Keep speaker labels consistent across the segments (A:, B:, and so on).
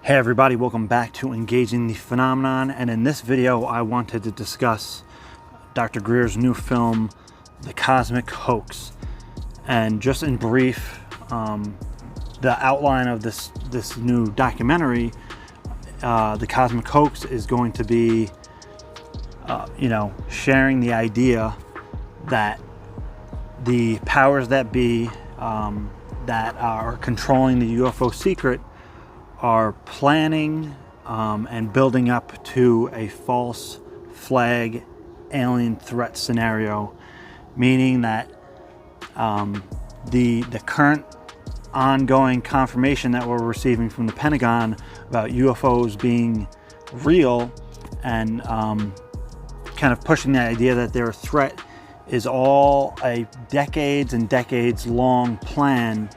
A: Hey everybody, welcome back to Engaging the Phenomenon, and in this video I wanted to discuss Dr. Greer's new film, The Cosmic Hoax. And just in brief, the outline of this new documentary, The Cosmic Hoax, is going to be sharing the idea that the powers that be that are controlling the UFO secret are planning and building up to a false flag alien threat scenario, meaning that the current ongoing confirmation that we're receiving from the Pentagon about UFOs being real and kind of pushing the idea that they're a threat is all a decades and decades long plan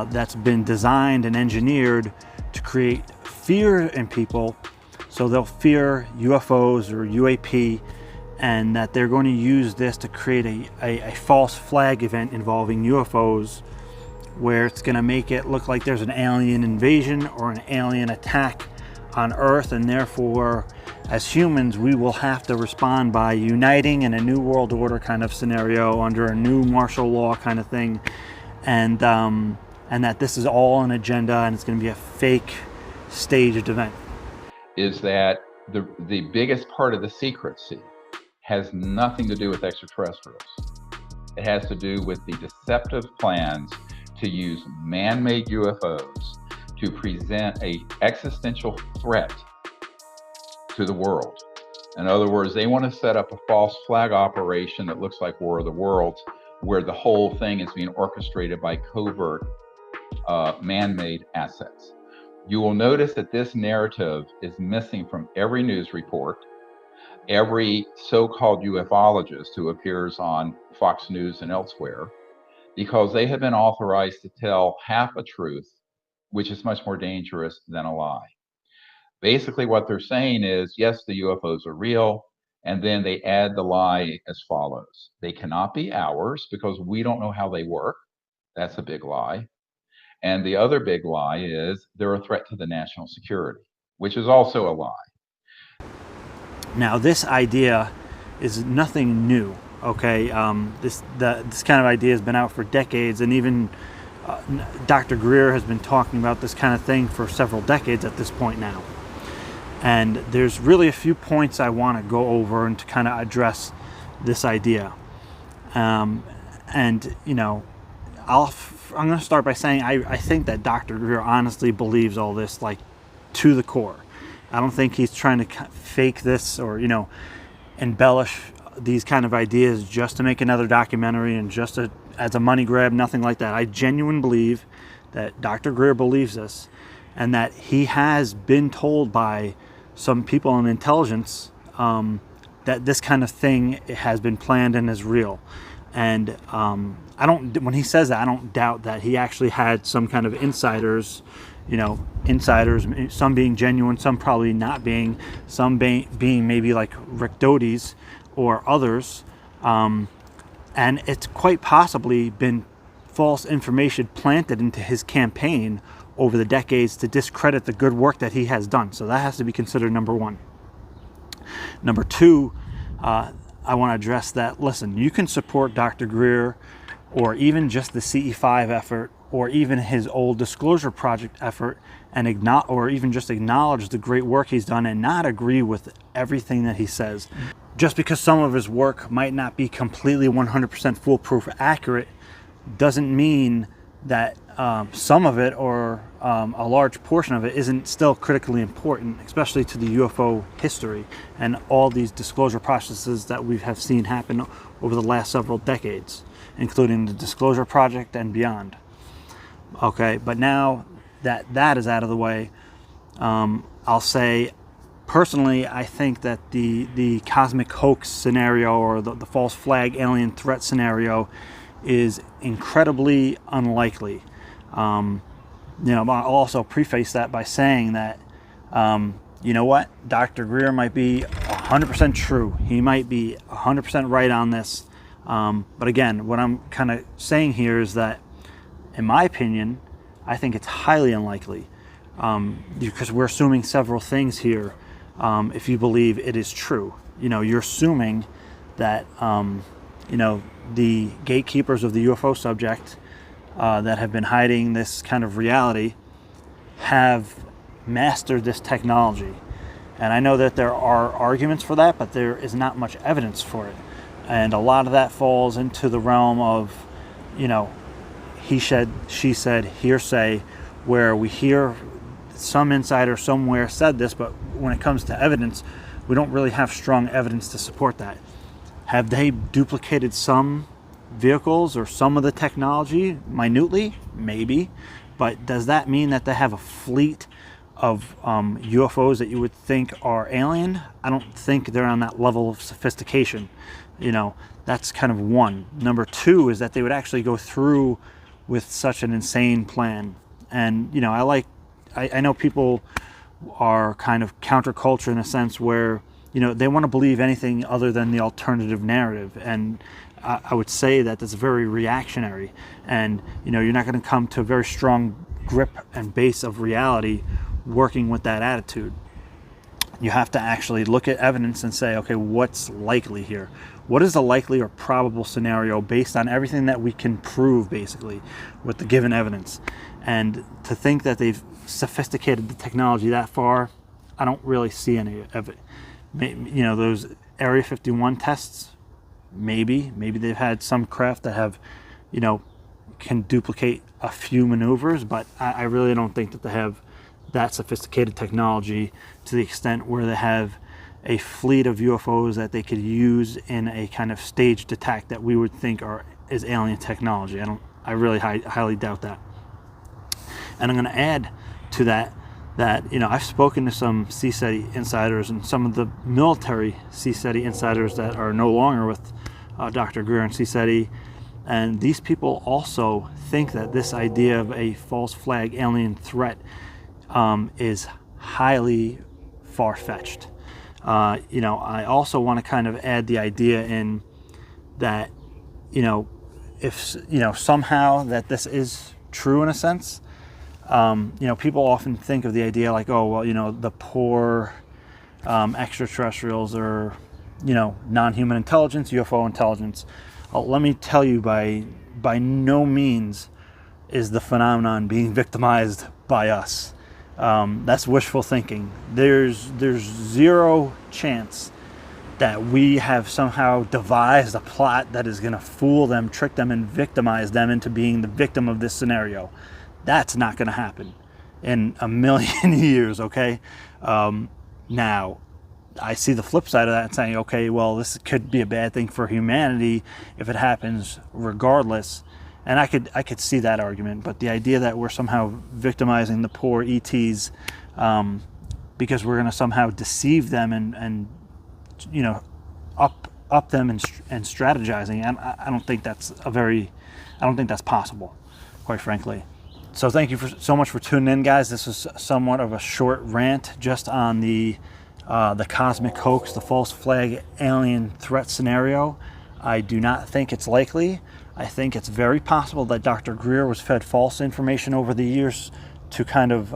A: that's been designed and engineered to create fear in people, so they'll fear UFOs or UAP, and that they're going to use this to create a false flag event involving UFOs, where it's going to make it look like there's an alien invasion or an alien attack on Earth, and therefore as humans we will have to respond by uniting in a new world order kind of scenario under a new martial law kind of thing, and that this is all an agenda and it's going to be a fake staged event.
B: Is that the biggest part of the secrecy has nothing to do with extraterrestrials. It has to do with the deceptive plans to use man-made UFOs to present an existential threat to the world. In other words, they want to set up a false flag operation that looks like War of the Worlds, where the whole thing is being orchestrated by covert man-made assets. You will notice that this narrative is missing from every news report, every so-called ufologist who appears on Fox News and elsewhere, because they have been authorized to tell half a truth, which is much more dangerous than a lie. Basically, what they're saying is, yes, the UFOs are real, and then they add the lie as follows. They cannot be ours because we don't know how they work. That's a big lie. And the other big lie is they're a threat to the national security, which is also a lie.
A: Now, this idea is nothing new, okay? This kind of idea has been out for decades, and even Dr. Greer has been talking about this kind of thing for several decades at this point now. And there's really a few points I want to go over and to kind of address this idea. I'm going to start by saying I think that Dr. Greer honestly believes all this, like, to the core. I don't think he's trying to fake this or, embellish these kind of ideas just to make another documentary and just as a money grab, nothing like that. I genuinely believe that Dr. Greer believes this, and that he has been told by some people in intelligence that this kind of thing has been planned and is real. And when he says that, I don't doubt that he actually had some kind of insiders, some being genuine, some probably not being, some being maybe like Rick Doty's or others. And it's quite possibly been false information planted into his campaign over the decades to discredit the good work that he has done. So that has to be considered number one. Number two, I want to address that, listen, you can support Dr. Greer or even just the CE5 effort or even his old Disclosure Project effort or even just acknowledge the great work he's done and not agree with everything that he says. Just because some of his work might not be completely 100% foolproof accurate doesn't mean that some of it or a large portion of it isn't still critically important, especially to the UFO history and all these disclosure processes that we have seen happen over the last several decades, including the Disclosure Project and beyond. Okay, but now that is out of the way, I'll say, personally, I think that the cosmic hoax scenario or the false flag alien threat scenario is incredibly unlikely. I'll also preface that by saying that, Dr. Greer might be 100% true. He might be 100% right on this. But again, what I'm kind of saying here is that, in my opinion, I think it's highly unlikely. because we're assuming several things here. If you believe it is true, you're assuming that the gatekeepers of the UFO subject that have been hiding this kind of reality have mastered this technology. And I know that there are arguments for that, but there is not much evidence for it. And a lot of that falls into the realm of, he said, she said, hearsay, where we hear some insider somewhere said this, but when it comes to evidence, we don't really have strong evidence to support that. Have they duplicated some vehicles or some of the technology minutely? Maybe. But does that mean that they have a fleet of UFOs that you would think are alien? I don't think they're on that level of sophistication. That's kind of one. Number two is that they would actually go through with such an insane plan. And, I know people are kind of counterculture in a sense where, they want to believe anything other than the alternative narrative. And I would say that that's very reactionary. And, you're not going to come to a very strong grip and base of reality working with that attitude. You have to actually look at evidence and say, okay, what's likely here? What is the likely or probable scenario based on everything that we can prove, basically, with the given evidence? And to think that they've sophisticated the technology that far, I don't really see any of it. Those Area 51 tests, maybe they've had some craft that have, can duplicate a few maneuvers, but I really don't think that they have that sophisticated technology to the extent where they have a fleet of UFOs that they could use in a kind of staged attack that we would think is alien technology. I really highly doubt that. And I'm going to add to that I've spoken to some CSETI insiders and some of the military CSETI insiders that are no longer with Dr. Greer and CSETI, and these people also think that this idea of a false flag alien threat is highly far-fetched. I also want to kind of add the idea in that, if somehow that this is true in a sense, people often think of the idea like, oh, well, the poor extraterrestrials or, non-human intelligence, UFO intelligence. Let me tell you, by no means is the phenomenon being victimized by us. That's wishful thinking. There's zero chance that we have somehow devised a plot that is going to fool them, trick them, and victimize them into being the victim of this scenario. That's not going to happen in a million years, okay? Now, I see the flip side of that and saying, okay, well, this could be a bad thing for humanity if it happens regardless. And I could see that argument, but the idea that we're somehow victimizing the poor ETs because we're going to somehow deceive them and up them and strategizing, I don't think that's possible, quite frankly. So thank you so much for tuning in, guys. This was somewhat of a short rant just on the cosmic hoax, the false flag alien threat scenario. I do not think it's likely. I think it's very possible that Dr. Greer was fed false information over the years to kind of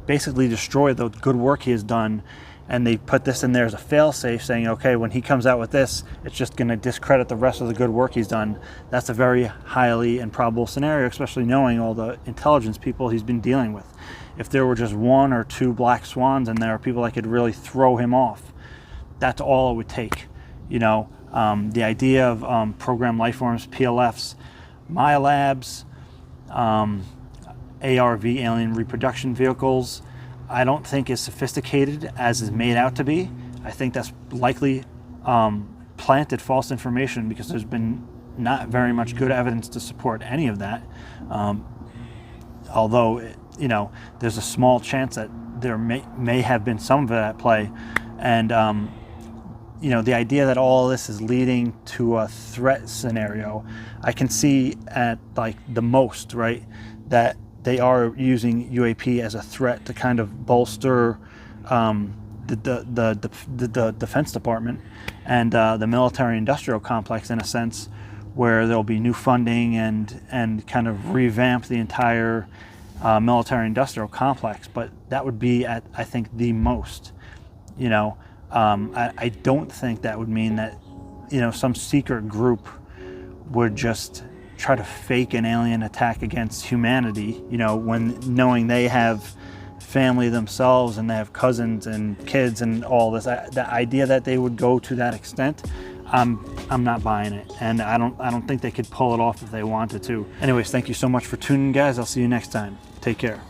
A: basically destroy the good work he has done, and they put this in there as a fail-safe, saying, okay, when he comes out with this, it's just going to discredit the rest of the good work he's done. That's a very highly improbable scenario, especially knowing all the intelligence people he's been dealing with. If there were just one or two black swans in there, people that could really throw him off, that's all it would take. The idea of programmed life forms, PLFs, Maya labs, ARV, alien reproduction vehicles, I don't think is sophisticated as is made out to be. I think that's likely planted false information because there's been not very much good evidence to support any of that. Although, there's a small chance that there may have been some of it at play. And, the idea that all this is leading to a threat scenario, I can see at the most, right, that they are using UAP as a threat to kind of bolster the Defense Department and the military-industrial complex in a sense, where there'll be new funding and kind of revamp the entire military-industrial complex, but that would be at, I think, the most. You know, I don't think that would mean that, you know, some secret group would just try to fake an alien attack against humanity, you know, when knowing they have family themselves and they have cousins and kids and all this. The idea that they would go to that extent, I'm not buying it, and I don't think they could pull it off if they wanted to. Anyways, thank you so much for tuning in, guys. I'll see you next time. Take care.